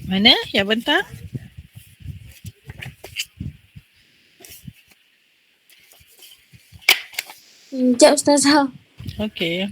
Mana yang bentang? Sekejap Ustazah. Okey.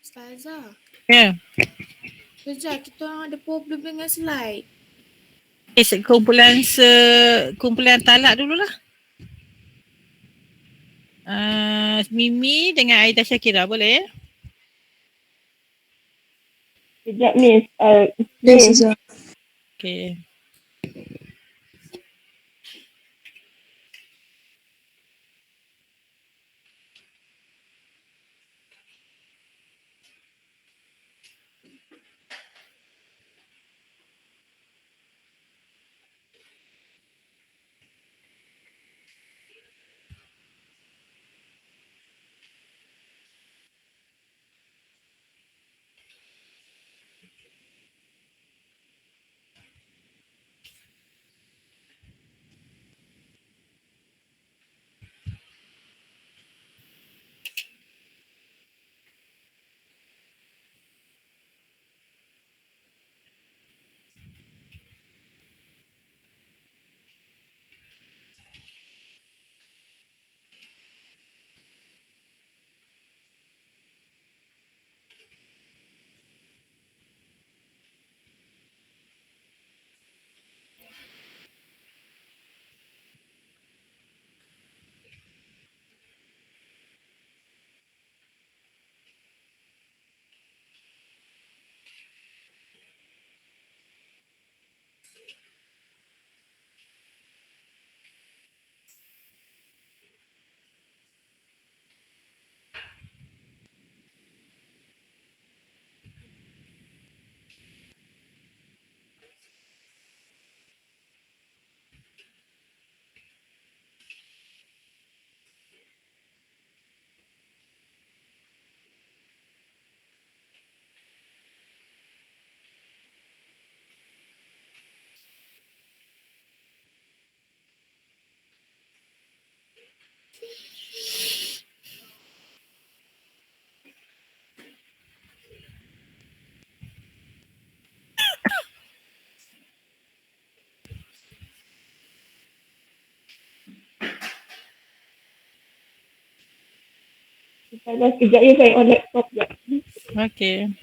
Ustazah. Ya. Ustazah, kita orang ada problem dengan slide. Kumpulan talak dululah. Mimi dengan Aida Syakira boleh? Sekejap Miss. Yes, Ustazah. Okey. Ustazah, sekejap ya saya on laptop sekejap. Okey.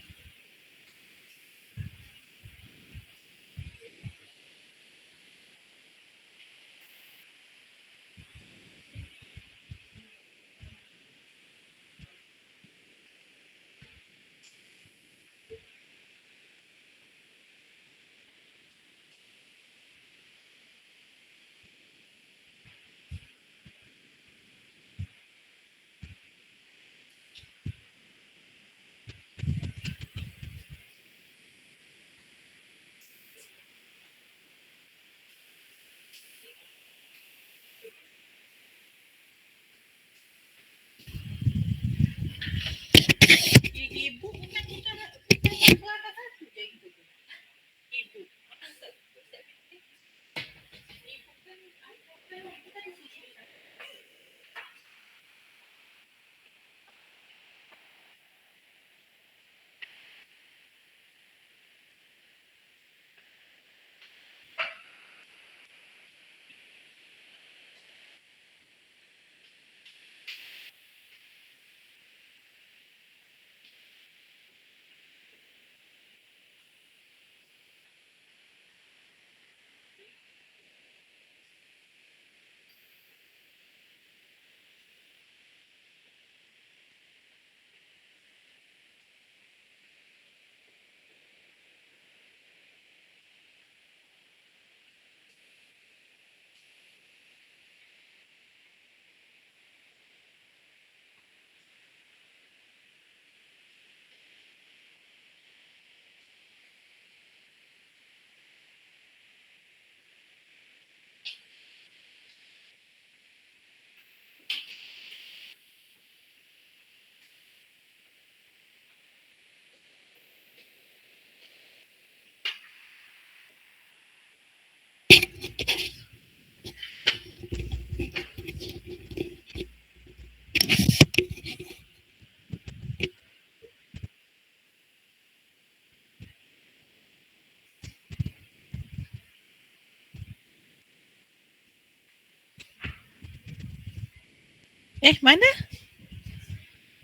Mana?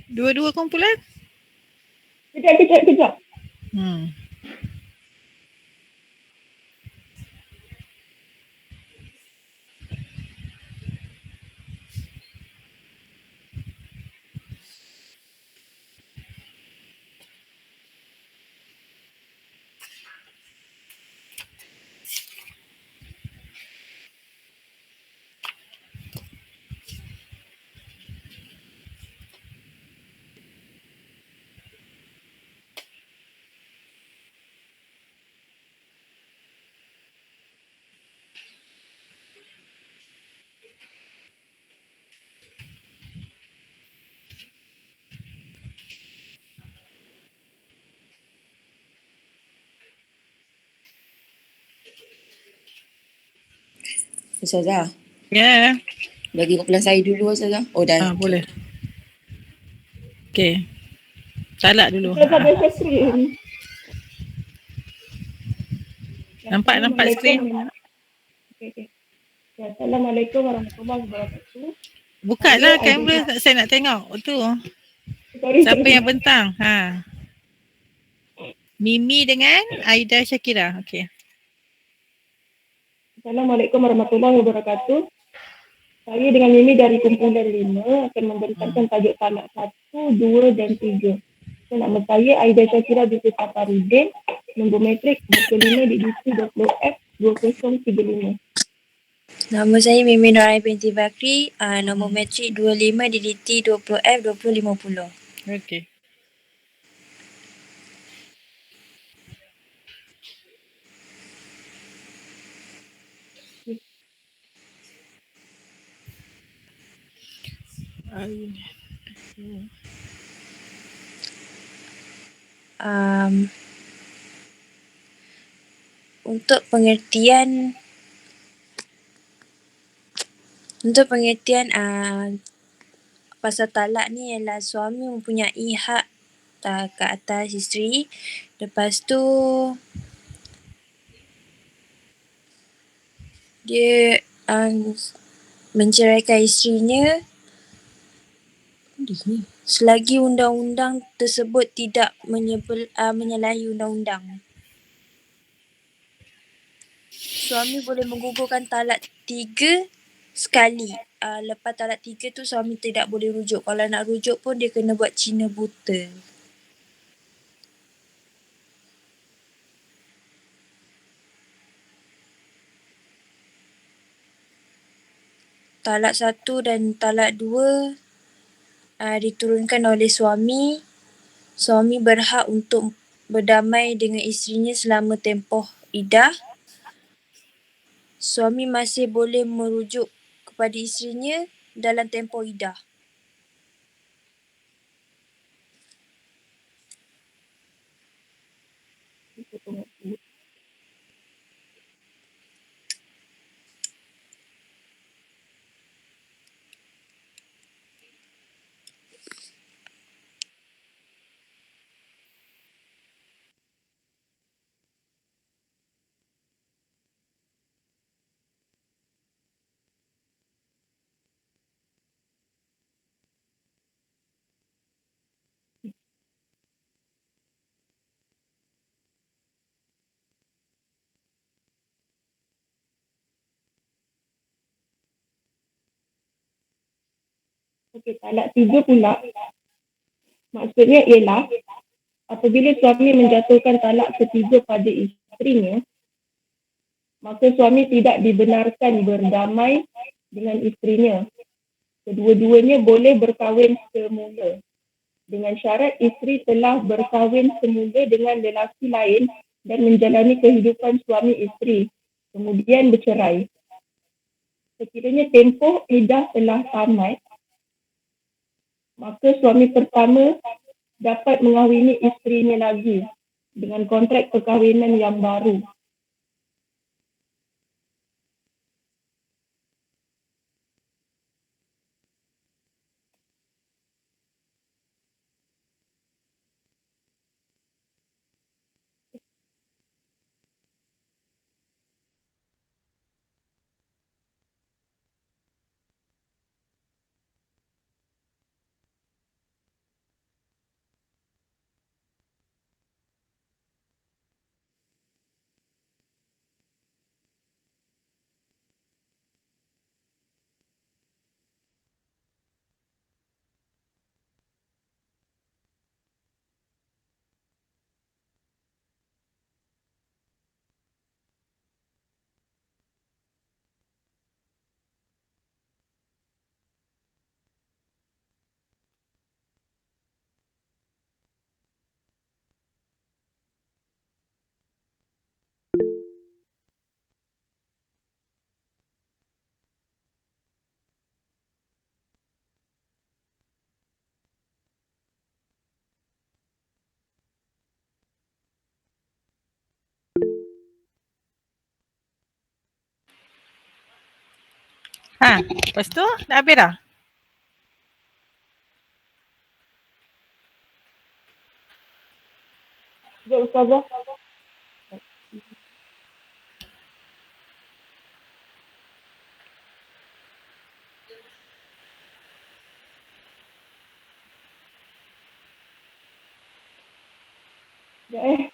Dua-dua kumpulan? Kejap. Hmm. Ustazah, Ya. bagi kumpulan saya dulu Ustazah. Oh dah. Boleh. Okey. Talak dulu. Ustazah ada screen. Nampak skrin. Okay. Assalamualaikum warahmatullahi wabarakatuh. Buka lah Saya kamera, saya nak tengok. Tu. Sorry. Siapa yang bentang? Mimi dengan Aida Syakira. Okey. Assalamualaikum warahmatullahi wabarakatuh. Saya dengan Mimi dari kumpulan 5 akan membentangkan tajuk talak 1, 2 dan 3. Nama saya Aida Syakira binti Safarudin, nombor metrik 25 di DC 20F 2035. Nama saya Mimi Nurai binti Bakri, nombor metrik 25 DDT 20F 2050. Okey. Untuk pengertian pasal talak ni ialah suami mempunyai hak ke atas isteri. Lepas tu dia menceraikan isterinya selagi undang-undang tersebut tidak menyalahi undang-undang. Suami boleh menggugurkan talak 3 sekali. Lepas talak 3 tu suami tidak boleh rujuk. Kalau nak rujuk pun dia kena buat Cina buta. Talak 1 dan talak 2 diturunkan oleh suami. Suami berhak untuk berdamai dengan isterinya selama tempoh iddah. Suami masih boleh merujuk kepada isterinya dalam tempoh iddah. Okey, talak 3 pula. Maksudnya ialah apabila suami menjatuhkan talak ketiga pada isterinya, maka suami tidak dibenarkan berdamai dengan isterinya. Kedua-duanya boleh berkahwin semula. Dengan syarat isteri telah berkahwin semula dengan lelaki lain dan menjalani kehidupan suami isteri, kemudian bercerai. Sekiranya tempoh iddah telah tamat, maka suami pertama dapat mengahwini isterinya lagi dengan kontrak perkahwinan yang baru. Lepas tu dah habis dah? Sekejap Ustazah. Sekejap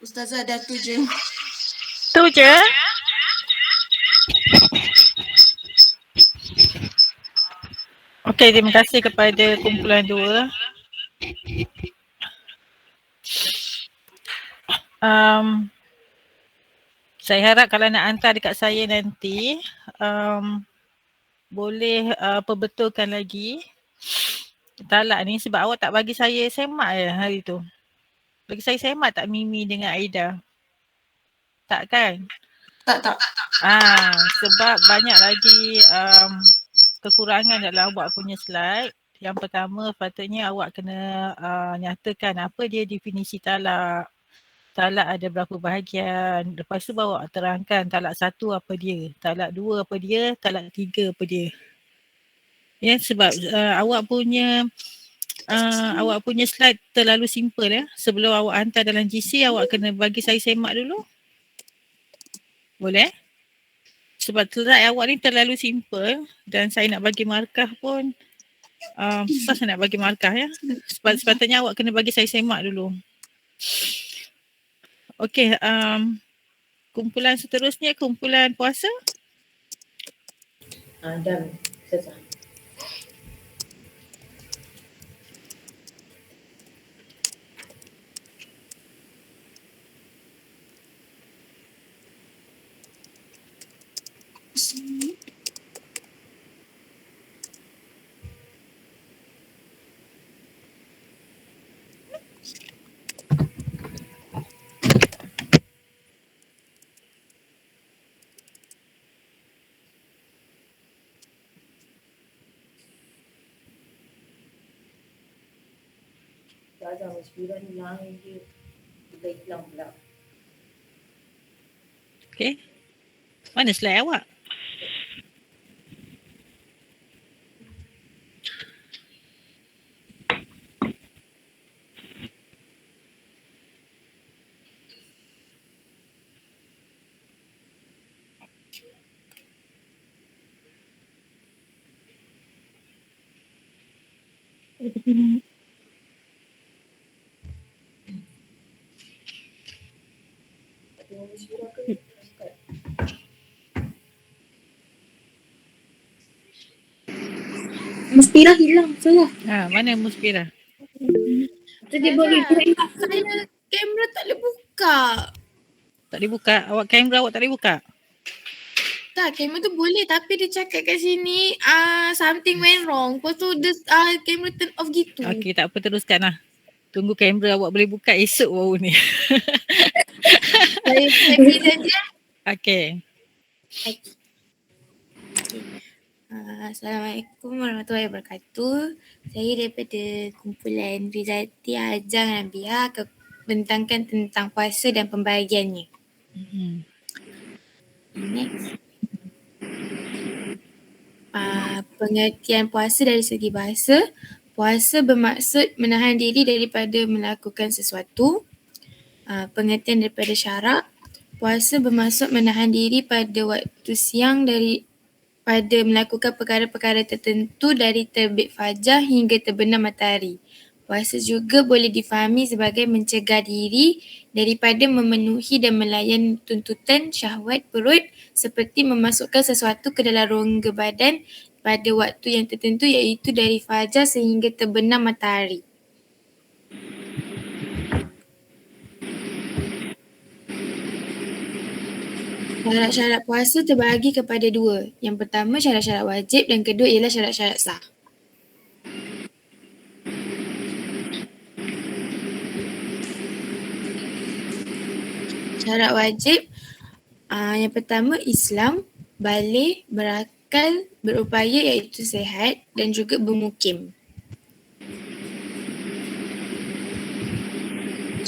Ustazah dah tu je. Tu je? Okey, terima kasih kepada kumpulan 2. Saya harap kalau nak hantar dekat saya nanti, boleh perbetulkan lagi talak ni sebab awak tak bagi saya semak je hari tu. Bagi saya semak tak Mimi dengan Aida? Tak kan? Tak. Sebab banyak lagi kekurangan dalam awak punya slide. Yang pertama patutnya awak kena nyatakan apa dia definisi talak. Talak ada berapa bahagian. Lepas tu bawa terangkan talak 1 apa dia. Talak 2 apa dia. Talak 3 apa dia. Ya, sebab awak punya slide terlalu simple ya. Sebelum awak hantar dalam GC, awak kena bagi saya semak dulu. Boleh? Sebab slide awak ni terlalu simple dan saya nak bagi markah pun susah saya nak bagi markah ya. Sepatutnya awak kena bagi saya semak dulu. Okey, kumpulan seterusnya, kumpulan puasa. Dah selesai. Ustazah Musfirah ni lain dia. Dia hilang pula. Okey. Mana slide awak? Musfirah ke? Musfirah hilang salah. Mana Musfirah? Tadi boleh Saya kamera tak boleh buka. Tak boleh buka? Kamera awak tak boleh buka? Tak, kamera tu boleh tapi dia cakap kat sini something went wrong. Lepas tu dia kamera turn off gitu. Okey, tak apa, teruskan lah. Tunggu kamera awak boleh buka esok baru ni. Saya tadi saja. Okay. Assalamualaikum warahmatullahi wabarakatuh. Saya daripada kumpulan Rizati Hajang Nabiah akan bentangkan tentang puasa dan pembahagiannya. Next. Pengertian puasa dari segi bahasa. Puasa bermaksud menahan diri daripada melakukan sesuatu. Pengertian daripada syarak. Puasa bermaksud menahan diri pada waktu siang pada melakukan perkara-perkara tertentu dari terbit fajar hingga terbenam matahari. Puasa juga boleh difahami sebagai mencegah diri daripada memenuhi dan melayan tuntutan syahwat perut seperti memasukkan sesuatu ke dalam rongga badan pada waktu yang tertentu iaitu dari fajar sehingga terbenam matahari. Syarat-syarat puasa terbahagi kepada dua. Yang pertama syarat-syarat wajib dan kedua ialah syarat-syarat sah. Syarat wajib yang pertama Islam, baligh, berakal, berupaya iaitu sihat dan juga bermukim.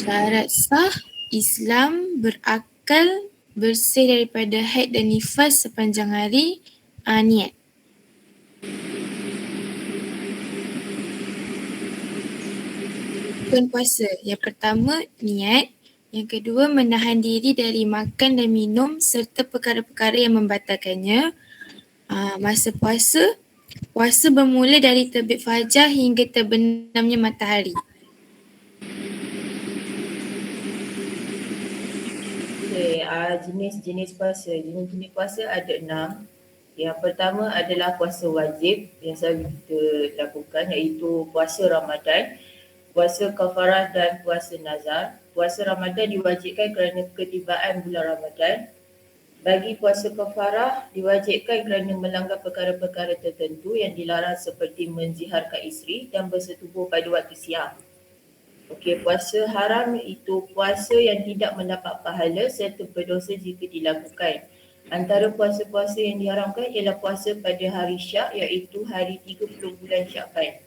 Syarat sah Islam, berakal, bersih daripada haid dan nifas sepanjang hari, niat. Rukun puasa. Yang pertama niat, yang kedua menahan diri dari makan dan minum serta perkara-perkara yang membatalkannya. Masa puasa, puasa bermula dari terbit fajar hingga terbenamnya matahari. Okay, jenis-jenis puasa. Jenis-jenis puasa ada 6. Yang pertama adalah puasa wajib yang selalu kita lakukan iaitu puasa Ramadan, puasa kafarah dan puasa nazar. Puasa Ramadan diwajibkan kerana ketibaan bulan Ramadan. Bagi puasa kafarah diwajibkan kerana melanggar perkara-perkara tertentu yang dilarang seperti menziharkan isteri dan bersetubuh pada waktu siang. Okey, puasa haram itu puasa yang tidak mendapat pahala serta berdosa jika dilakukan. Antara puasa-puasa yang diharamkan ialah puasa pada hari Syak iaitu hari 30 bulan Syakban.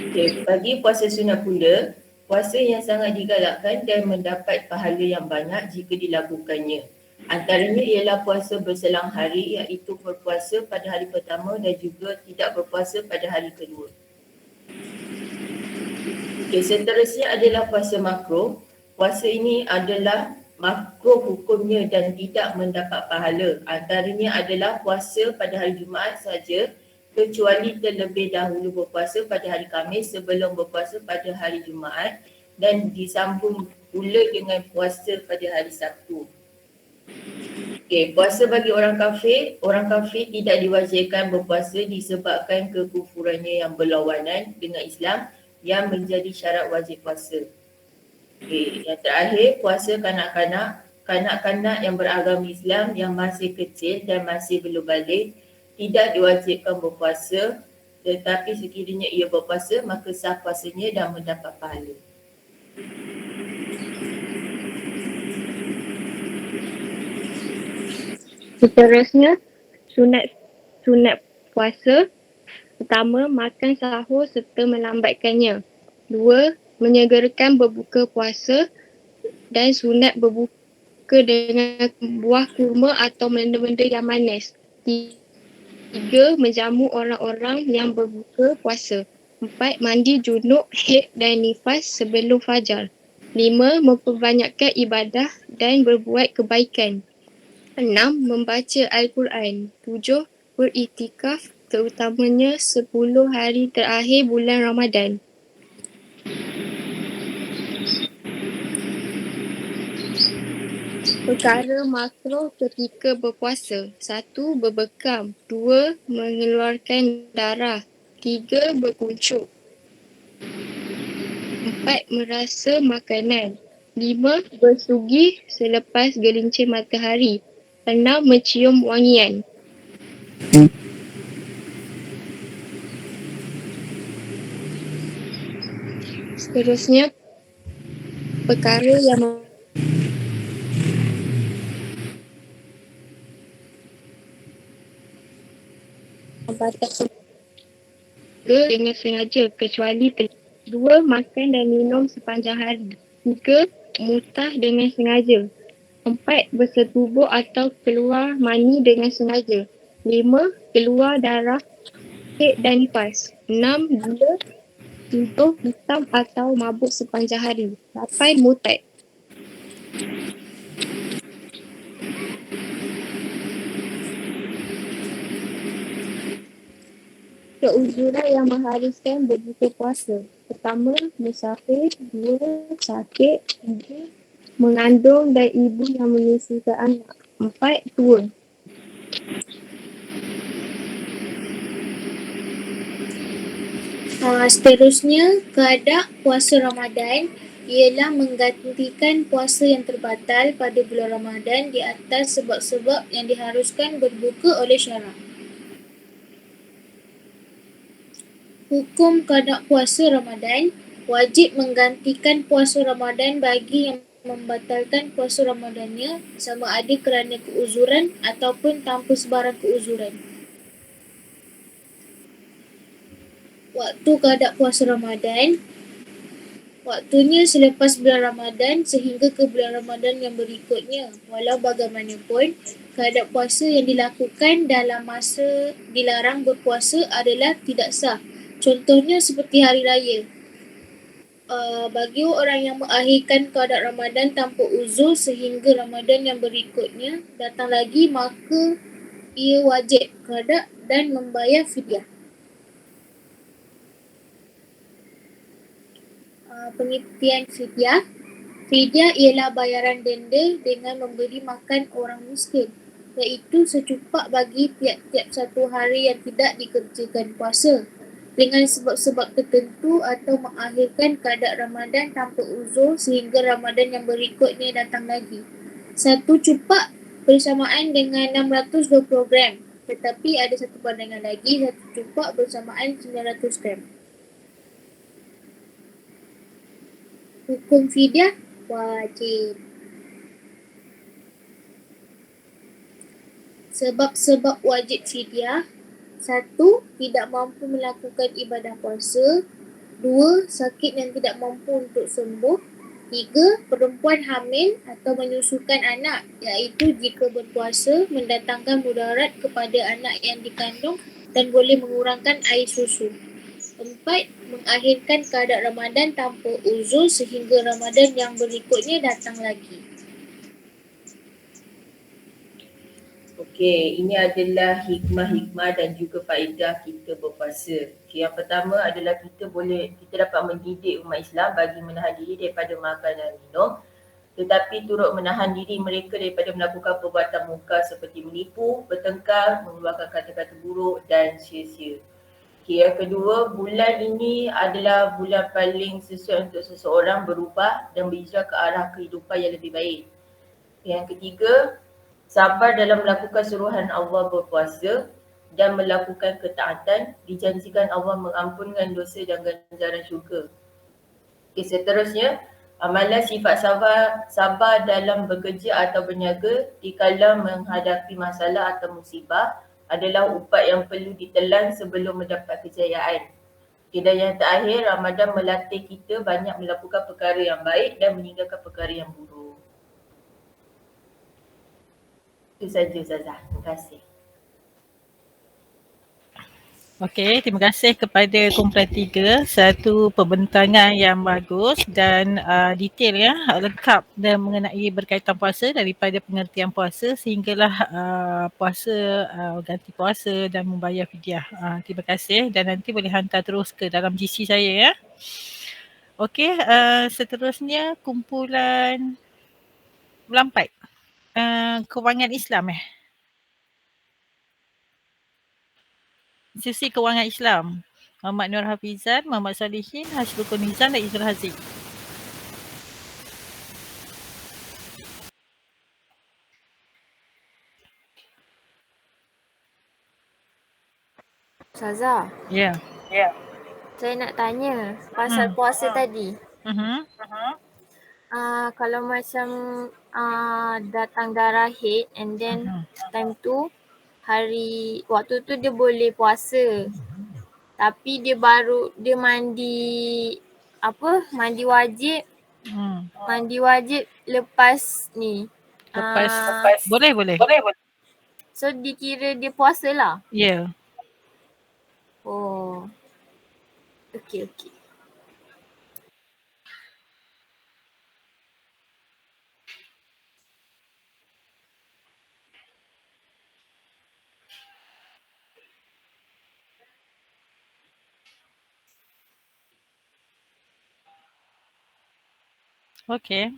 Okey, bagi puasa sunat pula, puasa yang sangat digalakkan dan mendapat pahala yang banyak jika dilakukannya. Antaranya ialah puasa berselang hari iaitu berpuasa pada hari pertama dan juga tidak berpuasa pada hari kedua. Okay, seterusnya adalah puasa makruh. Puasa ini adalah makruh hukumnya dan tidak mendapat pahala. Antaranya adalah puasa pada hari Jumaat saja kecuali terlebih dahulu berpuasa pada hari Khamis sebelum berpuasa pada hari Jumaat dan disambung pula dengan puasa pada hari Sabtu. Okay, puasa bagi orang kafir tidak diwajibkan berpuasa disebabkan kekufurannya yang berlawanan dengan Islam yang menjadi syarat wajib puasa. Okay, yang terakhir puasa kanak-kanak yang beragama Islam yang masih kecil dan masih belum balik tidak diwajibkan berpuasa, tetapi sekiranya ia berpuasa maka sah puasanya dan mendapat pahala. Seterusnya, sunat puasa. Pertama, makan sahur serta melambatkannya. 2, menyegerakan berbuka puasa dan sunat berbuka dengan buah kurma atau benda-benda yang manis. 3, menjamu orang-orang yang berbuka puasa. 4, mandi junub, haid dan nifas sebelum fajar. 5, memperbanyakkan ibadah dan berbuat kebaikan. 6, membaca Al-Quran. 7, beriktikaf terutamanya 10 hari terakhir bulan Ramadan. Perkara makruh ketika berpuasa. 1, berbekam. 2, mengeluarkan darah. 3, berkuncuk. 4, merasa makanan. 5, bersugih selepas gelincir matahari. 6, mencium wangian. Seterusnya, perkara yang membatalkan dengan sengaja kecuali 2. Makan dan minum sepanjang hari. 3. Mutah dengan sengaja. 4. Bersetubuh atau keluar mani dengan sengaja. 5. Keluar darah, haid dan nifas. 6. Gila, 7. Hitam atau mabuk sepanjang hari. 8. Mutad. Keuzuran yang mengharuskan berbuka puasa. Pertama, musafir. 2. Sakit. 3. Mengandung dan ibu yang menyusukan anak. 4. Tua. Seterusnya, keadaan puasa Ramadan ialah menggantikan puasa yang terbatal pada bulan Ramadan di atas sebab-sebab yang diharuskan berbuka oleh syarak. Hukum keadaan puasa Ramadan wajib menggantikan puasa Ramadan bagi yang membatalkan puasa Ramadannya sama ada kerana keuzuran ataupun tanpa sebarang keuzuran. Waktu keadaan puasa Ramadan, waktunya selepas bulan Ramadan sehingga ke bulan Ramadan yang berikutnya. Walau bagaimanapun, keadaan puasa yang dilakukan dalam masa dilarang berpuasa adalah tidak sah. Contohnya seperti hari raya. Bagi orang yang mengakhirkan keadaan Ramadan tanpa uzur sehingga Ramadan yang berikutnya datang lagi, maka ia wajib qada dan membayar fidyah. Pengertian fidyah. Fidyah ialah bayaran denda dengan memberi makan orang miskin, iaitu secupak bagi tiap-tiap satu hari yang tidak dikerjakan puasa dengan sebab-sebab tertentu atau mengakhirkan keadaan Ramadan tanpa uzur sehingga Ramadan yang berikutnya datang lagi. Satu cupak bersamaan dengan 620 gram, tetapi ada satu pandangan lagi, satu cupak bersamaan 900 gram. Hukum fidyah wajib. Sebab-sebab wajib fidyah. 1. Tidak mampu melakukan ibadah puasa. 2. Sakit yang tidak mampu untuk sembuh. 3. Perempuan hamil atau menyusukan anak, iaitu jika berpuasa mendatangkan mudarat kepada anak yang dikandung dan boleh mengurangkan air susu. 4. Mengakhirkan keadaan Ramadan tanpa uzur sehingga Ramadan yang berikutnya datang lagi. Okey, ini adalah hikmah-hikmah dan juga faedah kita berpuasa. Okey, yang pertama adalah kita dapat mendidik umat Islam bagi menahan diri daripada makan dan minum, tetapi turut menahan diri mereka daripada melakukan perbuatan munkar seperti menipu, bertengkar, mengeluarkan kata-kata buruk dan sia-sia. Okey, yang kedua, bulan ini adalah bulan paling sesuai untuk seseorang berubah dan berhijrah ke arah kehidupan yang lebih baik. Yang ketiga, sabar dalam melakukan suruhan Allah berpuasa dan melakukan ketaatan, dijanjikan Allah mengampunkan dosa dan ganjaran syurga. Okey, seterusnya, amalan sifat sabar dalam bekerja atau berniaga dikala menghadapi masalah atau musibah adalah ubat yang perlu ditelan sebelum mendapat kejayaan. Okay, dan yang terakhir, Ramadan melatih kita banyak melakukan perkara yang baik dan meninggalkan perkara yang buruk. Itu saja Ustazah. Terima kasih. Okey, terima kasih kepada kumpulan 3. Satu pembentangan yang bagus dan detail ya, lengkap dan mengenai berkaitan puasa daripada pengertian puasa sehinggalah puasa, ganti puasa dan membayar fidyah. Terima kasih dan nanti boleh hantar terus ke dalam GC saya ya. Okey, seterusnya kumpulan Melampai. Kewangan Islam Sisi Kewangan Islam. Muhammad Nur Hafizan, Muhammad Salihin, Hasbul Kunizan dan Izul Haziq. Ustazah, Ya. Saya nak tanya pasal puasa tadi. Kalau macam datang darah haid and then time tu waktu tu dia boleh puasa. Tapi dia mandi wajib. Mandi wajib lepas ni. Lepas boleh. So dikira dia puasa lah. Ya. Oh. Okey. Okey.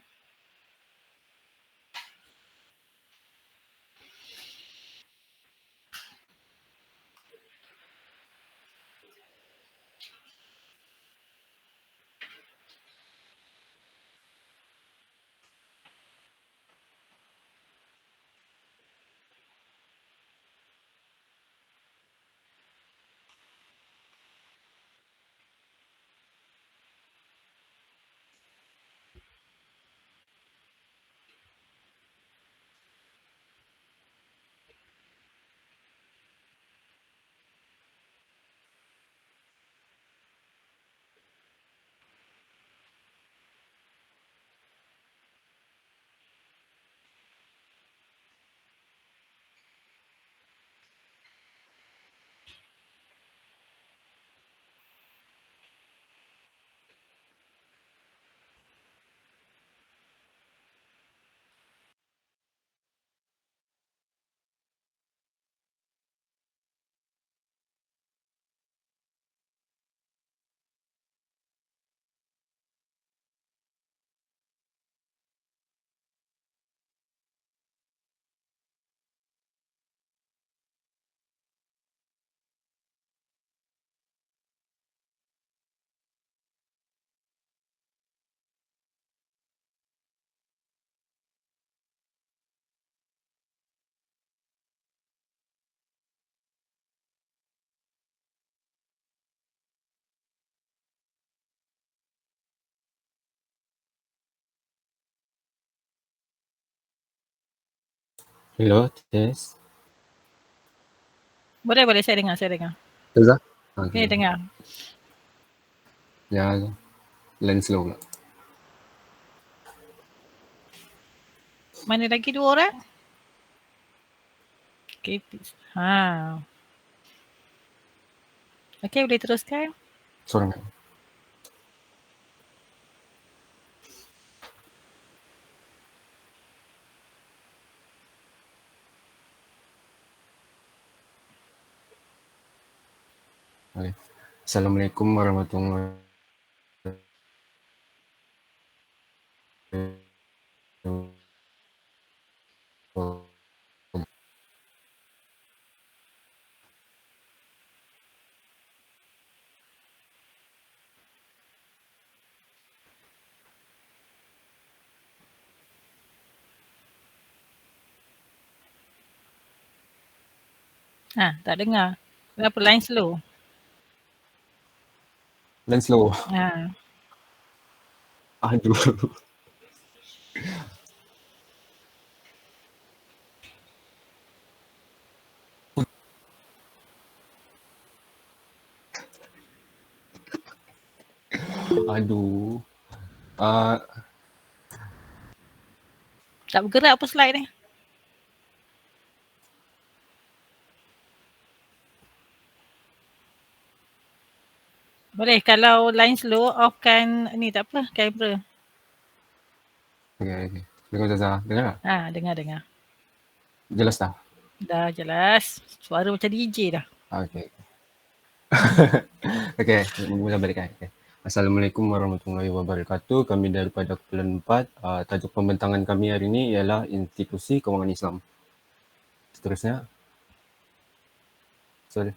Hello, Tess. Boleh saya dengar. Tessa? Okay, dengar. Ya, line slow pula. Mana lagi 2 orang? Okay. Okey, boleh teruskan. Sorang. Okay. Assalamualaikum warahmatullahi wabarakatuh. Tak dengar. Kenapa line slow? Line slow. Aduh. Aduh. Tak bergerak apa slide ni? Boleh, kalau line slow, offkan ni tak apa, kamera. Okay. Dengar Zaza. Dengar tak? Dengar. Jelas tak? Dah jelas. Suara macam DJ dah. Okay. Okay, mula balik kan. Okay. Assalamualaikum warahmatullahi wabarakatuh. Kami daripada kumpulan 4. Tajuk pembentangan kami hari ini ialah Institusi Kewangan Islam. Seterusnya. Sorry.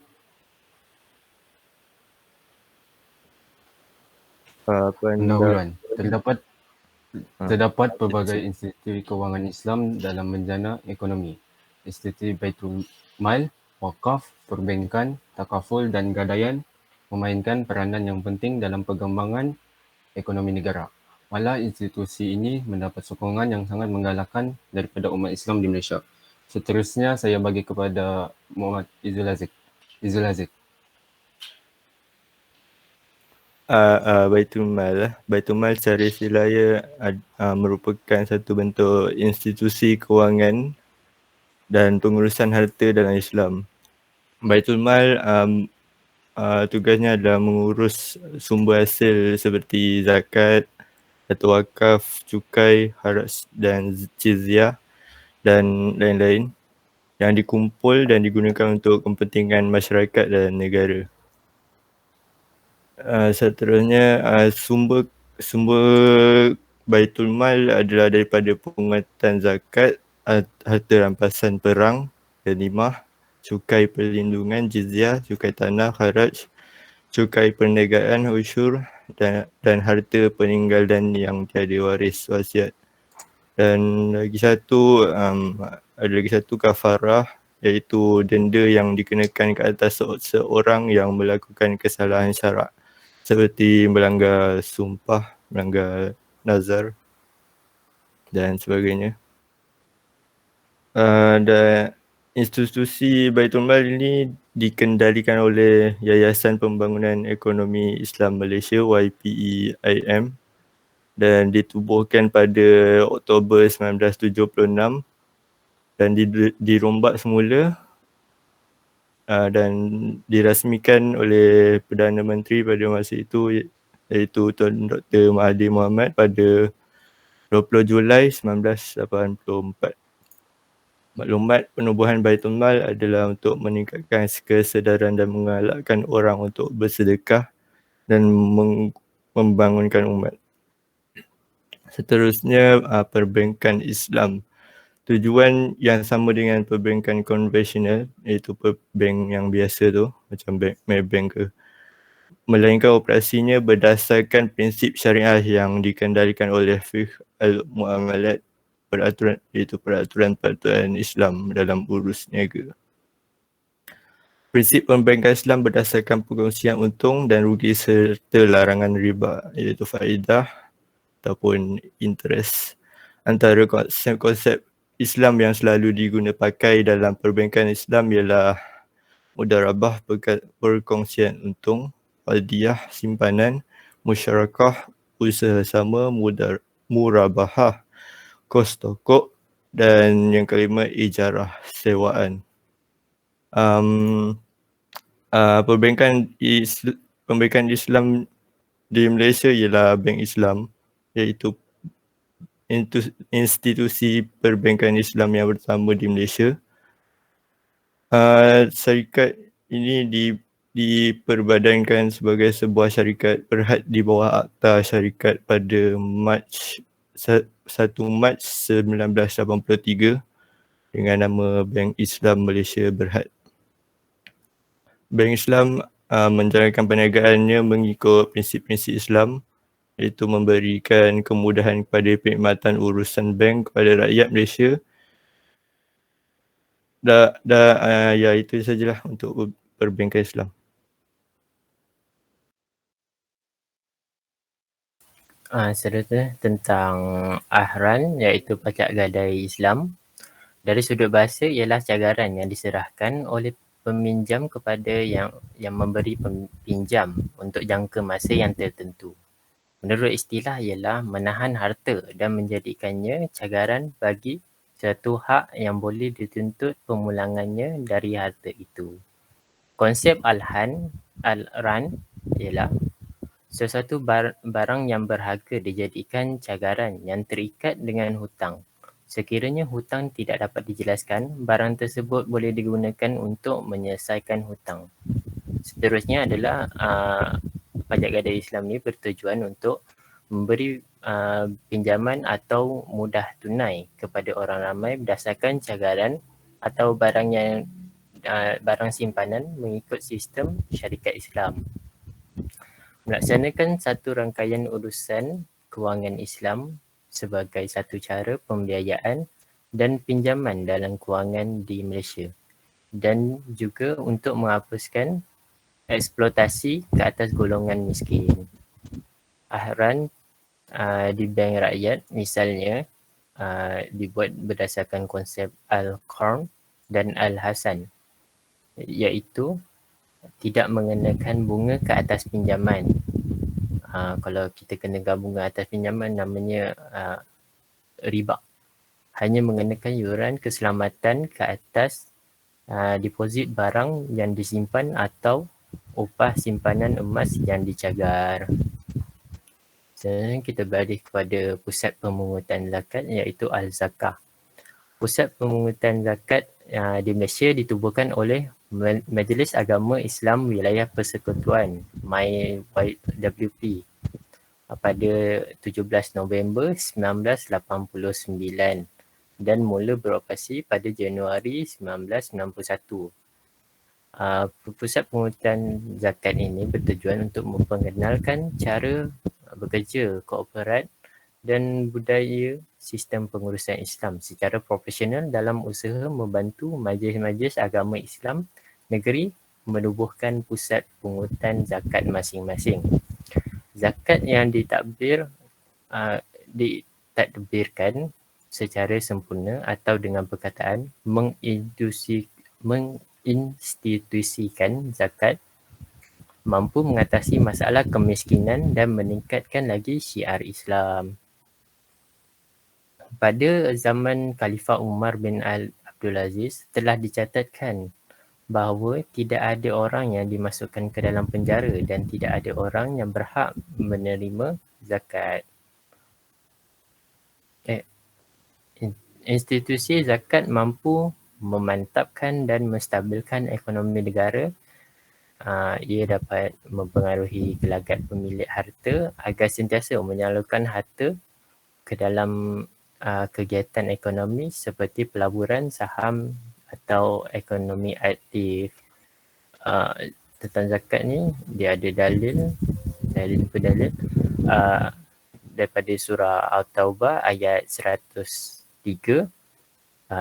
Pendahuluan. Terdapat pelbagai institusi kewangan Islam dalam menjana ekonomi. Institusi Baitul Mal, Wakaf, Perbankan, Takaful dan Gadaian, memainkan peranan yang penting dalam perkembangan ekonomi negara. Malah institusi ini mendapat sokongan yang sangat menggalakkan daripada umat Islam di Malaysia. Seterusnya saya bagi kepada Muhammad Izul Aziz. Baitul Mal lah. Baitul Mal secara istilah merupakan satu bentuk institusi kewangan dan pengurusan harta dalam Islam. Baitul Mal tugasnya adalah mengurus sumber hasil seperti zakat, atau wakaf, cukai, haraj dan jizyah dan lain-lain yang dikumpul dan digunakan untuk kepentingan masyarakat dan negara. Seterusnya, sumber Baitul Mal adalah daripada penguatan zakat, harta rampasan perang, ghanimah, cukai perlindungan, jizyah, cukai tanah, haraj, cukai perniagaan, usyur dan harta peninggal dan yang tiada waris wasiat. Dan lagi satu kafarah, iaitu denda yang dikenakan ke atas seorang yang melakukan kesalahan syarak seperti melanggar sumpah, melanggar nazar dan sebagainya. Dan institusi Baitul Mal ini dikendalikan oleh Yayasan Pembangunan Ekonomi Islam Malaysia YPEIM dan ditubuhkan pada Oktober 1976 dan dirombak semula dan dirasmikan oleh Perdana Menteri pada masa itu, iaitu Tuan Dr. Mahathir Mohamad pada 20 Julai 1984. Maklumat penubuhan Baitul Mal adalah untuk meningkatkan kesedaran dan mengalakkan orang untuk bersedekah dan membangunkan umat. Seterusnya, perbankan Islam. Tujuan yang sama dengan perbankan konvensional, iaitu bank yang biasa tu, macam Maybank ke. Melainkan operasinya berdasarkan prinsip syariah yang dikendalikan oleh fiqh al-muamalat, peraturan Islam dalam urus niaga. Prinsip perbankan Islam berdasarkan perkongsian untung dan rugi serta larangan riba, iaitu faedah ataupun interest. Antara konsep Islam yang selalu diguna pakai dalam perbankan Islam ialah mudarabah, perkongsian untung, waldiyah, simpanan, musyarakah, usaha sama, murabahah, kos tokok, dan yang kelima ijarah, sewaan. Perbankan Islam di Malaysia ialah Bank Islam, iaitu institusi perbankan Islam yang pertama di Malaysia. Syarikat ini diperbadankan sebagai sebuah syarikat berhad di bawah Akta Syarikat pada 1 Mac 1983 dengan nama Bank Islam Malaysia Berhad. Bank Islam menjalankan perniagaannya mengikut prinsip-prinsip Islam, iaitu memberikan kemudahan kepada perkhidmatan urusan bank kepada rakyat Malaysia. Itu sajalah untuk perbankan Islam. Seterusnya tentang ahran, iaitu pajak gadai Islam. Dari sudut bahasa ialah cagaran yang diserahkan oleh peminjam kepada yang memberi pinjam untuk jangka masa yang tertentu. Menurut istilah ialah menahan harta dan menjadikannya cagaran bagi satu hak yang boleh dituntut pemulangannya dari harta itu. Konsep al-ran ialah sesuatu barang yang berharga dijadikan cagaran yang terikat dengan hutang. Sekiranya hutang tidak dapat dijelaskan, barang tersebut boleh digunakan untuk menyelesaikan hutang. Seterusnya adalah pajak gadai Islam ni bertujuan untuk memberi pinjaman atau mudah tunai kepada orang ramai berdasarkan cagaran atau barang simpanan mengikut sistem syarikat Islam. Melaksanakan satu rangkaian urusan kewangan Islam sebagai satu cara pembiayaan dan pinjaman dalam kewangan di Malaysia, dan juga untuk menghapuskan eksploitasi ke atas golongan miskin. Ahran di bank rakyat misalnya dibuat berdasarkan konsep Al-Qarn dan Al-Hasan, iaitu tidak mengenakan bunga ke atas pinjaman. Kalau kita kenakan bunga atas pinjaman namanya riba. Hanya mengenakan yuran keselamatan ke atas deposit barang yang disimpan atau upah simpanan emas yang dicagar. Selanjutnya kita beralih kepada pusat pemungutan zakat iaitu Al-Zakah. Pusat pemungutan zakat di Malaysia ditubuhkan oleh Majlis Agama Islam Wilayah Persekutuan MYWP pada 17 November 1989 dan mula beroperasi pada Januari 1991. Pusat pemungutan zakat ini bertujuan untuk memperkenalkan cara bekerja kooperat dan budaya sistem pengurusan Islam secara profesional dalam usaha membantu majlis-majlis agama Islam negeri menubuhkan pusat pungutan zakat masing-masing. Zakat yang ditadbirkan secara sempurna atau dengan perkataan menginstitusikan zakat mampu mengatasi masalah kemiskinan dan meningkatkan lagi syiar Islam. Pada zaman Khalifah Umar bin Abdul Aziz telah dicatatkan bahawa tidak ada orang yang dimasukkan ke dalam penjara dan tidak ada orang yang berhak menerima zakat. Institusi zakat mampu memantapkan dan menstabilkan ekonomi negara. Ia dapat mempengaruhi gelagat pemilik harta agar sentiasa menyalurkan harta ke dalam kegiatan ekonomi seperti pelaburan, saham atau ekonomi aktif. Tentang zakat ni dia ada dalil daripada surah Al-Taubah ayat 103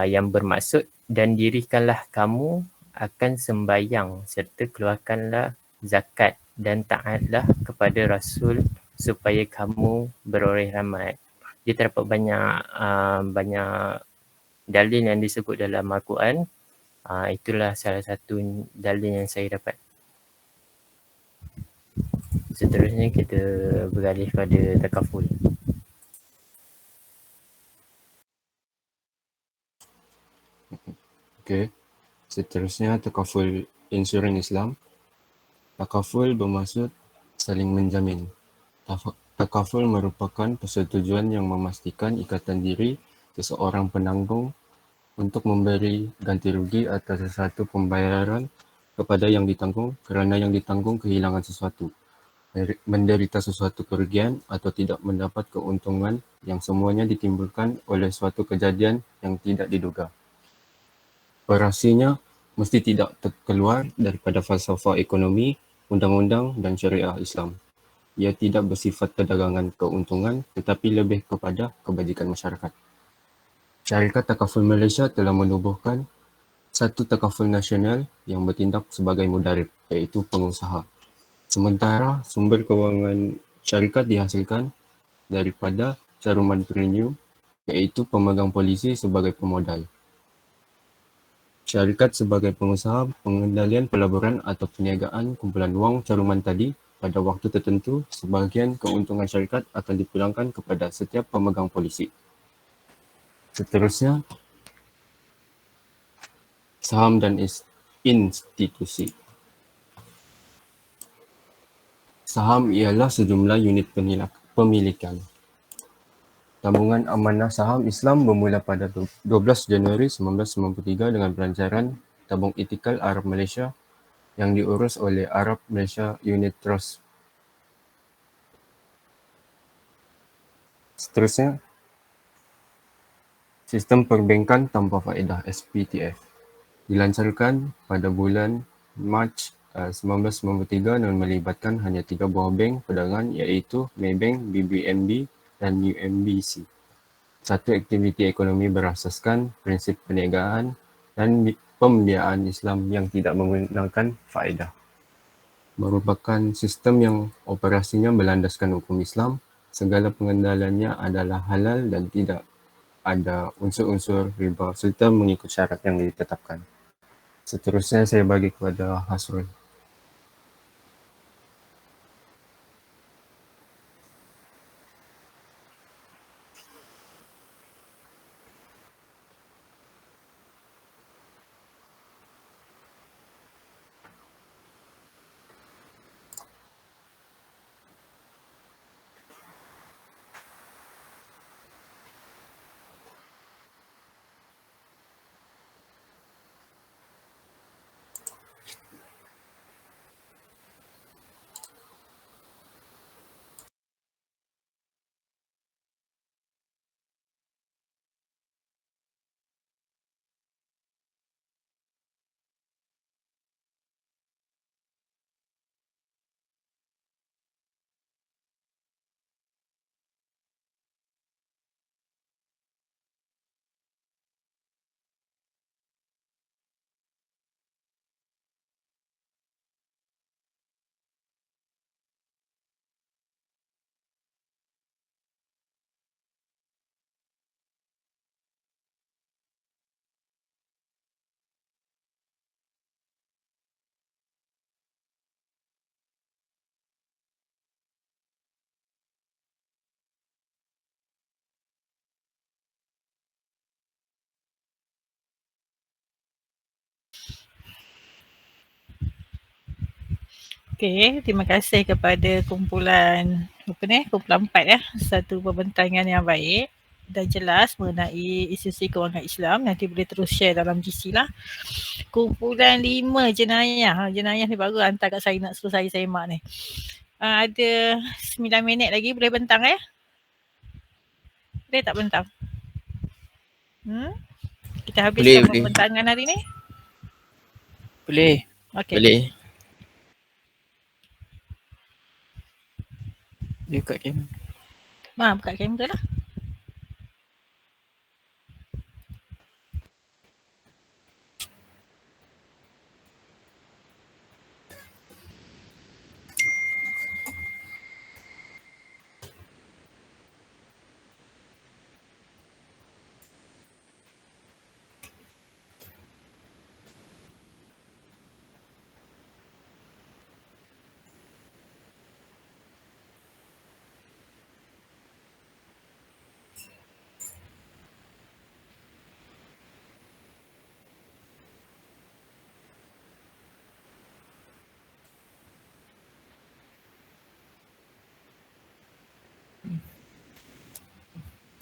yang bermaksud, dan dirikanlah kamu akan sembahyang serta keluarkanlah zakat dan taatlah kepada Rasul supaya kamu beroleh rahmat. Dia terdapat banyak dalil yang disebut dalam Al-Quran. Itulah salah satu dalil yang saya dapat. Seterusnya kita beralih pada takaful. Okey. Seterusnya takaful insurans Islam. Takaful bermaksud saling menjamin. Takaful merupakan persetujuan yang memastikan ikatan diri seseorang penanggung untuk memberi ganti rugi atas sesuatu pembayaran kepada yang ditanggung kerana yang ditanggung kehilangan sesuatu, menderita sesuatu kerugian atau tidak mendapat keuntungan yang semuanya ditimbulkan oleh suatu kejadian yang tidak diduga. Operasinya mesti tidak keluar daripada falsafah ekonomi, undang-undang dan syariah Islam. Ia tidak bersifat perdagangan keuntungan tetapi lebih kepada kebajikan masyarakat. Syarikat Takaful Malaysia telah menubuhkan satu takaful nasional yang bertindak sebagai mudarib, iaitu pengusaha. Sementara sumber kewangan syarikat dihasilkan daripada caruman premium, iaitu pemegang polisi sebagai pemodal. Syarikat sebagai pengusaha pengendalian pelaburan atau perniagaan kumpulan wang caruman tadi pada waktu tertentu, sebahagian keuntungan syarikat akan dipulangkan kepada setiap pemegang polisi. Seterusnya, saham dan institusi. Saham ialah sejumlah unit pemilikan. Tabungan amanah saham Islam bermula pada 12 Januari 1993 dengan pelancaran tabung itikal Arab Malaysia yang diurus oleh Arab Malaysia Unit Trust. Seterusnya, sistem perbankan tanpa faedah SPTF dilancarkan pada bulan Mac 1993 dan melibatkan hanya 3 buah bank perdagangan iaitu Maybank, BBNB dan UMBC. Satu aktiviti ekonomi berasaskan prinsip perniagaan dan pembiayaan Islam yang tidak menggunakan faedah. merupakan sistem yang operasinya berlandaskan hukum Islam. Segala pengendaliannya adalah halal dan tidak ada unsur-unsur riba serta mengikut syarat yang ditetapkan. Seterusnya saya bagi kepada Hasrul. Okey, terima kasih kepada kumpulan kumpulan 4 ya. Satu pembentangan yang baik dan jelas mengenai institusi kewangan Islam. Nanti boleh terus share dalam GC lah. Kumpulan 5 jenayah. Jenayah ni baru hantar kat saya nak suruh saya semak ni. Ada 9 minit lagi boleh bentang ya? Boleh tak bentang? Kita habiskan pembentangan hari ni? Boleh. Okey. Boleh. Dia kat kamera. Buka kamera lah.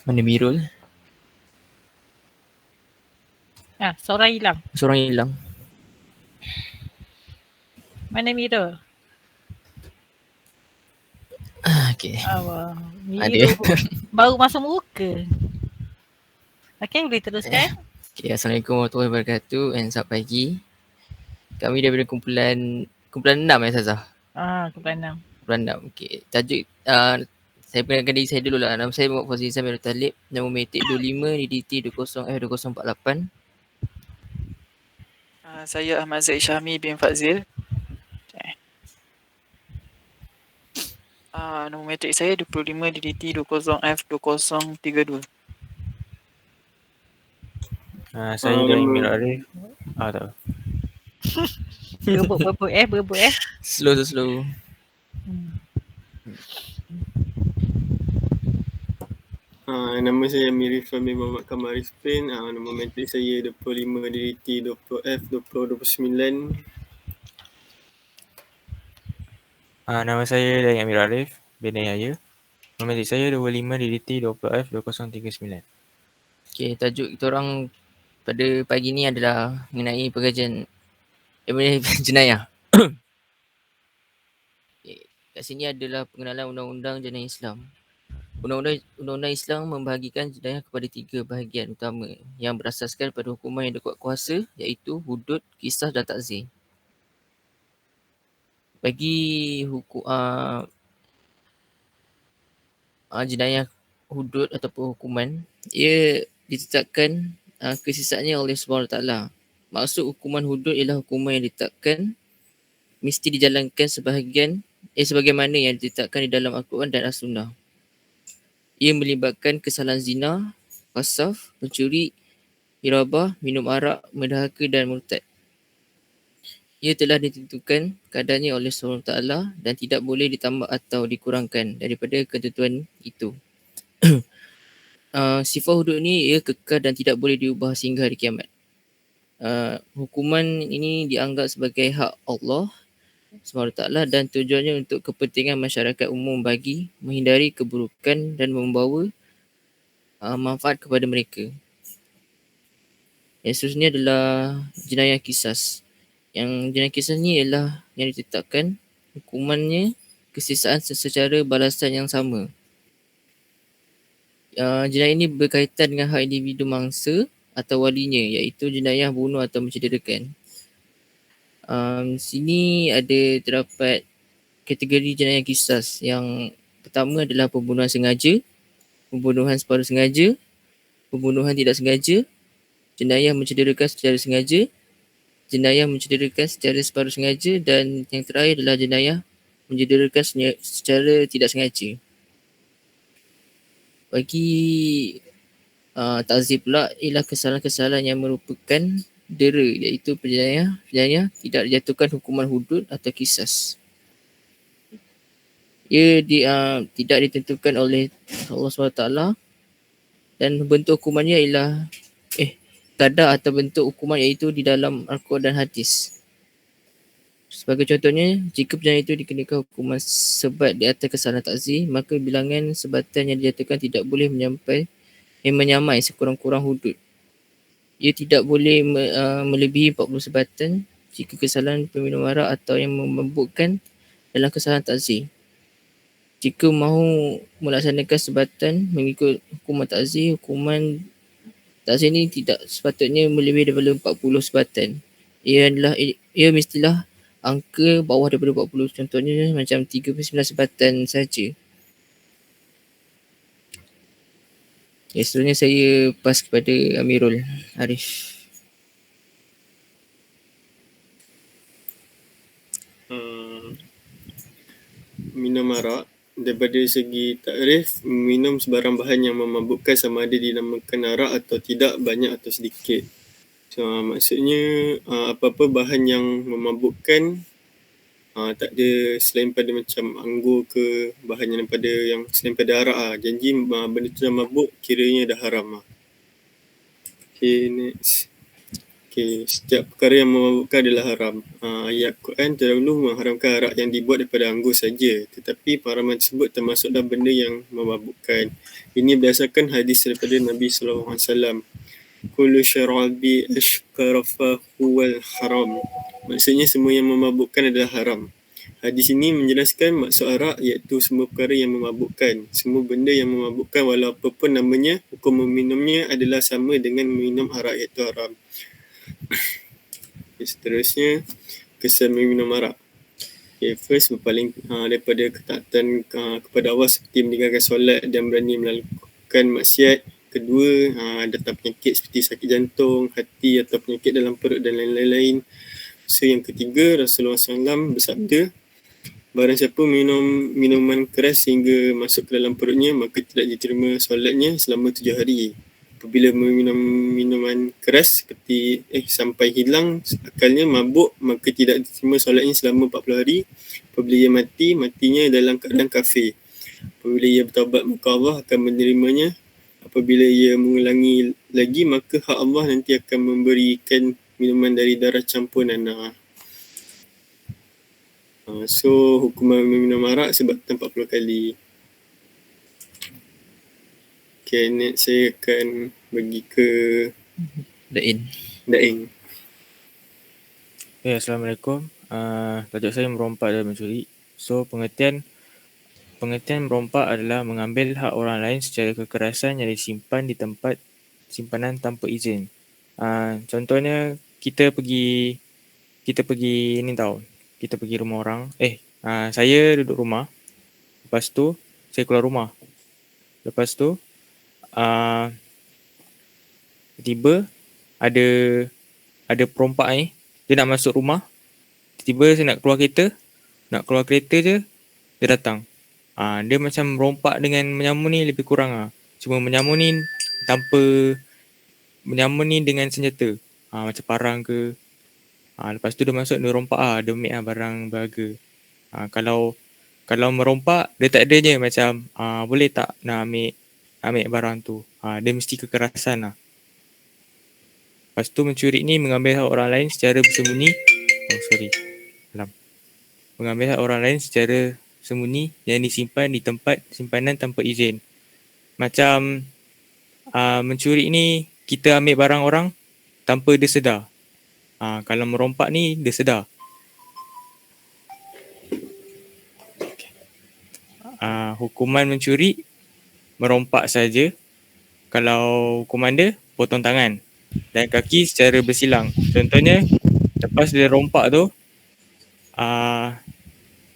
Mana Mirul? Seorang hilang. Seorang hilang. Mana Mira? Okey. Mira baru masuk muka. Okey, boleh teruskan. Okay, Assalamualaikum warahmatullahi wabarakatuh and selamat pagi. Kami daripada kumpulan 6 Sazah. Kumpulan 6. Kumpulan 6. Okey. Tajuk saya perkenalkan diri saya dulu lah. Nama saya Muhammad Fazil Isam Mirul Talib. Nombor metik 25 DDT 20F2048. Saya Ahmad Zaid Syahmi bin Fazil. Nombor metrik saya 25 DDT 20F2032. Saya dari Amir Arif. Tak. Berebut. Slow. Nama saya Mirif Fahmi Muhammad Kamal Arifin. Nombor metrik saya 25 DDT 20F2029. Nama saya dari Amir Arif bin Yahya. Nombor metrik saya 25 DDT 20F2039. Okey, tajuk kita orang pada pagi ni adalah mengenai pengajian jenayah. Okay, kat sini adalah pengenalan undang-undang jenayah Islam. Undang-undang Islam membahagikan jenayah kepada 3 bahagian utama yang berasaskan pada hukuman yang dikuat kuasa, iaitu hudud, qisas dan ta'zir. Bagi jenayah hudud ataupun hukuman, ia ditetapkan kesisaannya oleh SWT. Maksud hukuman hudud ialah hukuman yang ditetapkan mesti dijalankan sebagaimana yang ditetapkan di dalam Al-Quran dan As-Sunnah. Ia melibatkan kesalahan zina, qasaf, mencuri, hirabah, minum arak, mendahaka dan murtad. Ia telah ditentukan kadarnya oleh Allah SWT dan tidak boleh ditambah atau dikurangkan daripada ketentuan itu. Sifat hudud ni ia kekal dan tidak boleh diubah sehingga hari kiamat. Hukuman ini dianggap sebagai hak Allah SWT dan tujuannya untuk kepentingan masyarakat umum bagi menghindari keburukan dan membawa manfaat kepada mereka. Yang seterusnya adalah jenayah qisas. Yang jenayah qisas ni ialah yang ditetapkan hukumannya kesisaan secara balasan yang sama. Jenayah ini berkaitan dengan hak individu mangsa atau walinya, iaitu jenayah bunuh atau mencederakan. Sini ada terdapat kategori jenayah qisas. Yang pertama adalah pembunuhan sengaja, pembunuhan separuh sengaja, pembunuhan tidak sengaja, jenayah mencederakan secara sengaja, jenayah mencederakan secara separuh sengaja dan yang terakhir adalah jenayah mencederakan secara tidak sengaja. Bagi ta'zir pula ialah kesalahan-kesalahan yang merupakan dera, iaitu penjenayah tidak dijatuhkan hukuman hudud atau qisas. Ia tidak ditentukan oleh Allah SWT dan bentuk hukumannya ialah kadar atau bentuk hukuman iaitu di dalam Al-Quran dan hadis. Sebagai contohnya, jika penjenayah itu dikenakan hukuman sebat di atas kesalahan ta'zir, maka bilangan sebatan yang dijatuhkan tidak boleh menyamai sekurang-kurang hudud. Ia tidak boleh melebihi 40 sebatan jika kesalahan peminum arak atau yang memabukkan dalam kesalahan ta'zir. Jika mahu melaksanakan sebatan mengikut hukuman ta'zir, hukuman ta'zir ini tidak sepatutnya melebihi daripada 40 sebatan. Ia mestilah angka bawah daripada 40. Contohnya macam 39 sebatan saja. Seterusnya saya pas kepada Amirul Arif. Minum arak. Daripada segi takrif, minum sebarang bahan yang memabukkan sama ada dinamakan arak atau tidak, banyak atau sedikit. So, maksudnya apa-apa bahan yang memabukkan tak ada selain pada macam anggur ke bahan yang daripada yang selain pada arak janji benda tu dah mabuk kiranya dah haram . Okay, next. Okay, setiap perkara yang memabukkan adalah haram. Ayat Quran terdahulu mengharamkan arak yang dibuat daripada anggur saja, tetapi pengharaman tersebut termasuklah benda yang memabukkan. Ini berdasarkan hadis daripada Nabi SAW. Kullu syarabi ashqarafa huwal haram. Maksudnya semua yang memabukkan adalah haram. Hadis ini menjelaskan maksud arak iaitu semua perkara yang memabukkan. Semua benda yang memabukkan walau apapun namanya, hukum meminumnya adalah sama dengan meminum arak iaitu haram. Seterusnya, kesan meminum arak. First, berpaling daripada ketaatan kepada Allah seperti meninggalkan solat dan berani melakukan maksiat. Kedua, datang penyakit seperti sakit jantung, hati atau penyakit dalam perut dan lain-lain. So, yang ketiga, Rasulullah SAW bersabda, barang siapa minum minuman keras sehingga masuk ke dalam perutnya, maka tidak diterima solatnya selama 7 hari. Apabila meminum minuman keras seperti sampai hilang akalnya, mabuk, maka tidak diterima solatnya selama 40 hari. Apabila ia mati, matinya dalam keadaan kafir. Apabila ia bertaubat, maka Allah akan menerimanya. Apabila ia mengulangi lagi, maka hak Allah nanti akan memberikan minuman dari darah campur nanah. So, hukuman meminum arak sebabkan 40 kali. Okay, next saya akan bagi ke Dain. Assalamualaikum. Tajuk saya merompak dan mencuri. So, pengertian merompak adalah mengambil hak orang lain secara kekerasan yang disimpan di tempat simpanan tanpa izin. Contohnya kita pergi ni tau. Kita pergi rumah orang. Saya duduk rumah. Lepas tu saya keluar rumah. Lepas tu tiba ada perompak ni, dia nak masuk rumah, tiba-tiba saya nak keluar kereta je, dia datang. Dia macam merompak dengan menyamun ni lebih kurang Cuma menyamun ni dengan senjata. Macam parang ke. Lepas tu dia masuk, dia rompak dia ambil barang berharga. Kalau merompak, dia tak ada je macam boleh tak nak ambil barang tu. Dia mesti kekerasan Lepas tu mencuri ni mengambil hak orang lain secara bersembunyi. Mengambil hak orang lain secara sembunyi yang disimpan di tempat simpanan tanpa izin. Macam mencuri ni kita ambil barang orang tanpa dia sedar. Kalau merompak ni dia sedar. Hukuman mencuri merompak saja. Kalau hukuman dia potong tangan dan kaki secara bersilang. Contohnya lepas dia rompak tu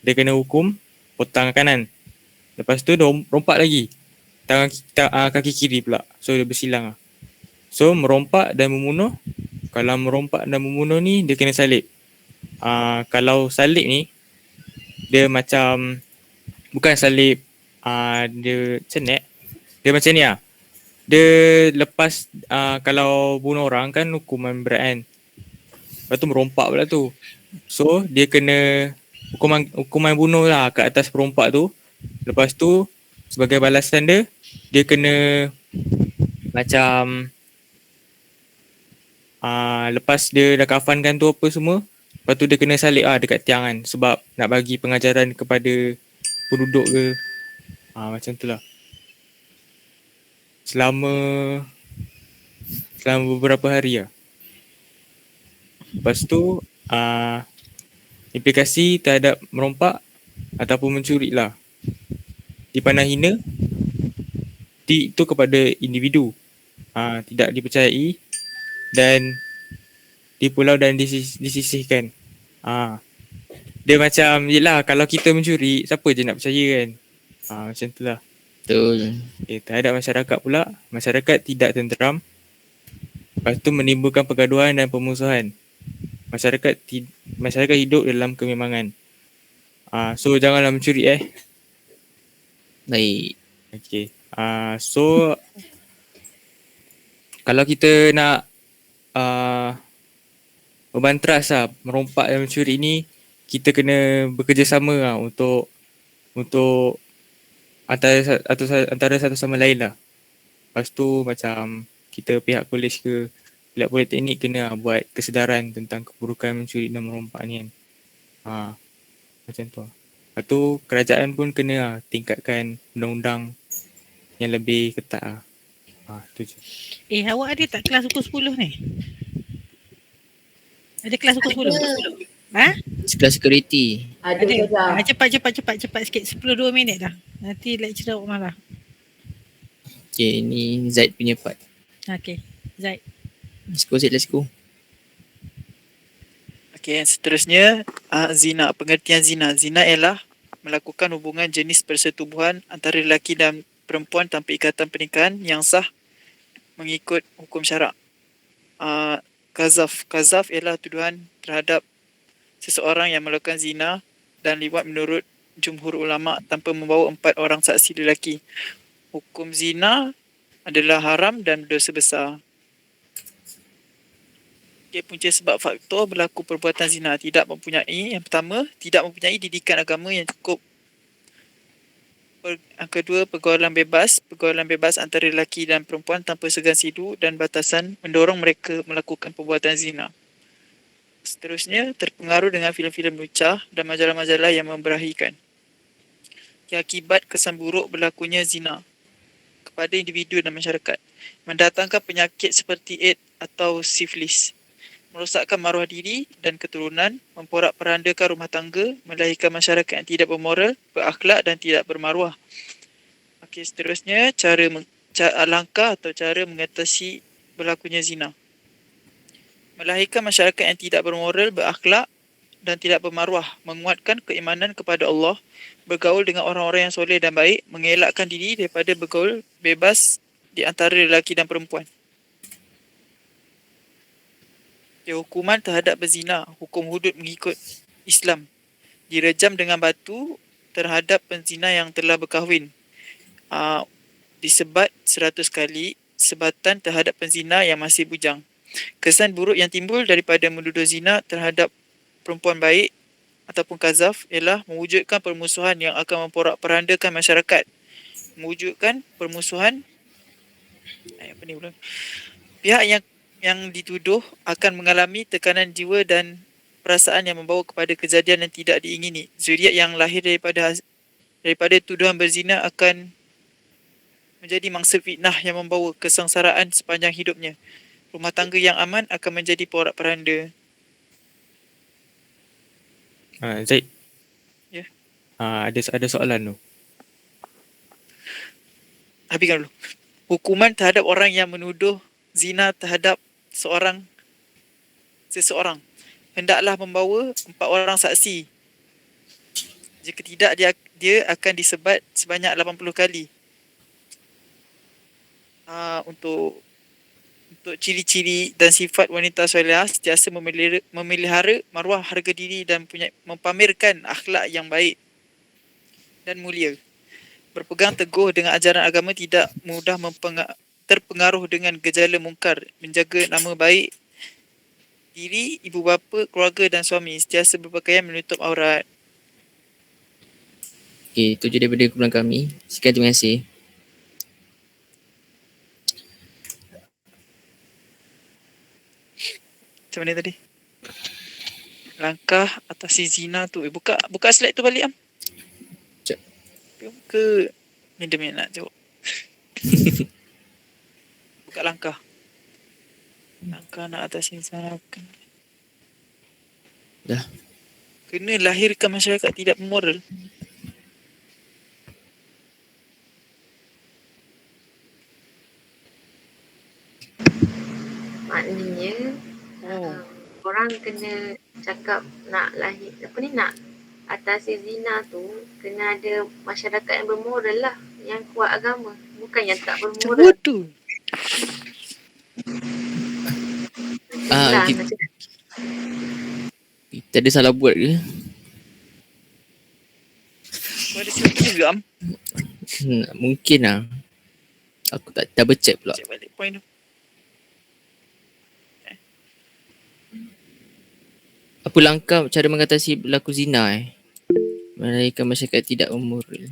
dia kena hukum potong tangan kanan. Lepas tu dia rompak lagi kaki kiri pula. So dia bersilang So merompak dan membunuh. Kalau merompak dan membunuh ni dia kena salib. Kalau salib ni dia macam bukan salib dia cenek. Dia macam ni Dia lepas kalau bunuh orang kan hukuman berat kan. Lepas tu merompak pula tu. So dia kena hukuman bunuh lah kat atas perompak tu. Lepas tu sebagai balasan dia kena macam lepas dia dah kafankan tu apa semua, lepas tu dia kena salib dekat tiang kan, sebab nak bagi pengajaran kepada penduduk ke. Macam tu lah. Selama beberapa hari Lepas tu implikasi terhadap merompak ataupun mencuri lah, dipandang hina itu kepada individu, tidak dipercayai dan dipulau dan disisihkan. Dia macam yelah, kalau kita mencuri siapa je nak percaya kan. Macam tu lah. Betul. Terhadap masyarakat pula, masyarakat tidak tenteram. Lepas tu menimbulkan pergaduhan dan pemusuhan. Masyarakat hidup dalam kemimbangan. So janganlah mencuri Baik. Okay. So kalau kita nak membantras merompak dan mencuri ni, kita kena bekerjasama untuk antara satu sama lain lah. Lepas tu macam kita pihak kolej ke pihak politeknik kena buat kesedaran tentang keburukan mencuri dan merompak ni kan. Macam tu. Lepas tu kerajaan pun kena tingkatkan undang-undang yang lebih ketat tu je. Awak ada tak kelas pukul 10 ni? Ada kelas pukul 10? Kelas security. Ada. Cepat sikit. 10-2 minit dah. Nanti lecturer awak marah. Okay, ni Zaid punya part. Okay, Zaid. Let's go. Okay, seterusnya zina. Pengertian zina. Zina ialah melakukan hubungan jenis persetubuhan antara lelaki dan perempuan tanpa ikatan pernikahan yang sah mengikut hukum syarak. Qazaf ialah tuduhan terhadap seseorang yang melakukan zina dan liwat menurut jumhur ulama tanpa membawa 4 orang saksi lelaki. Hukum zina adalah haram dan dosa besar. Punca sebab faktor berlaku perbuatan zina yang pertama, tidak mempunyai didikan agama yang cukup. Yang kedua, pergaulan bebas antara lelaki dan perempuan tanpa segan sidu dan batasan mendorong mereka melakukan perbuatan zina. Seterusnya, terpengaruh dengan filem-filem lucah dan majalah-majalah yang memberahikan. Akibat kesan buruk berlakunya zina kepada individu dan masyarakat, mendatangkan penyakit seperti AIDS atau sifilis, merosakkan maruah diri dan keturunan, memporak-perandakan rumah tangga, melahirkan masyarakat yang tidak bermoral, berakhlak dan tidak bermaruah. Okey, seterusnya langkah atau cara mengatasi berlakunya zina. Melahirkan masyarakat yang tidak bermoral, berakhlak dan tidak bermaruah, menguatkan keimanan kepada Allah, bergaul dengan orang-orang yang soleh dan baik, mengelakkan diri daripada bergaul bebas di antara lelaki dan perempuan. Hukuman terhadap berzina, hukum hudud mengikut Islam. Direjam dengan batu terhadap penzina yang telah berkahwin. Disebat 100 kali sebatan terhadap penzina yang masih bujang. Kesan buruk yang timbul daripada menuduh zina terhadap perempuan baik ataupun kazaf ialah mewujudkan permusuhan yang akan memporak-perandakan masyarakat. Mewujudkan permusuhan pihak yang dituduh akan mengalami tekanan jiwa dan perasaan yang membawa kepada kejadian yang tidak diingini. Zuriat yang lahir daripada tuduhan berzina akan menjadi mangsa fitnah yang membawa kesengsaraan sepanjang hidupnya. Rumah tangga yang aman akan menjadi porak-peranda. Zaid. Ya. Ada soalan tu. Habiskan dulu. Hukuman terhadap orang yang menuduh zina terhadap seseorang hendaklah membawa 4 orang saksi. Jika tidak, dia akan disebat sebanyak 80 kali. Untuk ciri-ciri dan sifat wanita solehah sentiasa memelihara maruah harga diri dan mempamerkan akhlak yang baik dan mulia. Berpegang teguh dengan ajaran agama, tidak mudah terpengaruh dengan gejala mungkar, menjaga nama baik diri, ibu bapa, keluarga dan suami, sentiasa berpakaian menutup aurat. Okey, itu je daripada kumpulan kami. Sekian, terima kasih. Macam mana tadi? Langkah atasi zina tu. Buka slide tu balik, Am. Sekejap. Buka. Ni demi nak jawab. Buka langkah. Langkah nak atasi zina. Dah. Kena lahirkan masyarakat tidak bermoral. Maknanya orang kena cakap nak atasi zina tu kena ada masyarakat yang bermoral lah, yang kuat agama, bukan yang tak bermoral. Betul. Kita ada salah buat ke? Kau ada siapa juga, Am? Mungkin lah. Aku tak double check pula. Check balik point tu. Apa langkah cara mengatasi berlaku zina melahirkan masyarakat tidak bermoral?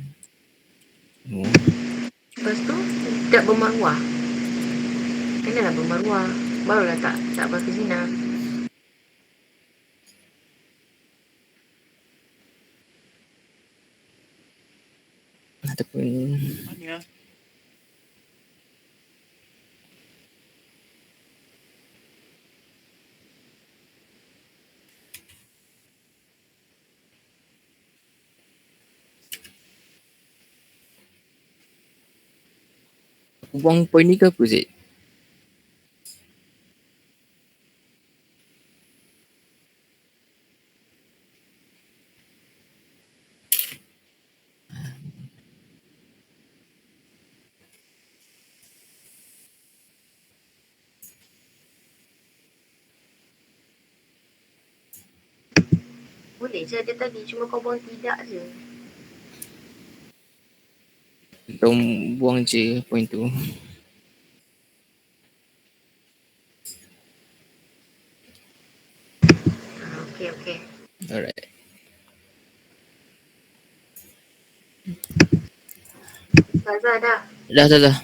Lepas tu tidak bermaruah. Kenalah bermaruah, barulah tak berlaku zina. Ataupun buang point ni ke apa, Zid? Boleh je ada tadi, cuma kau buang tidak je. Kau buang je point tu. Okay. Alright. Ustazah dah. Dah.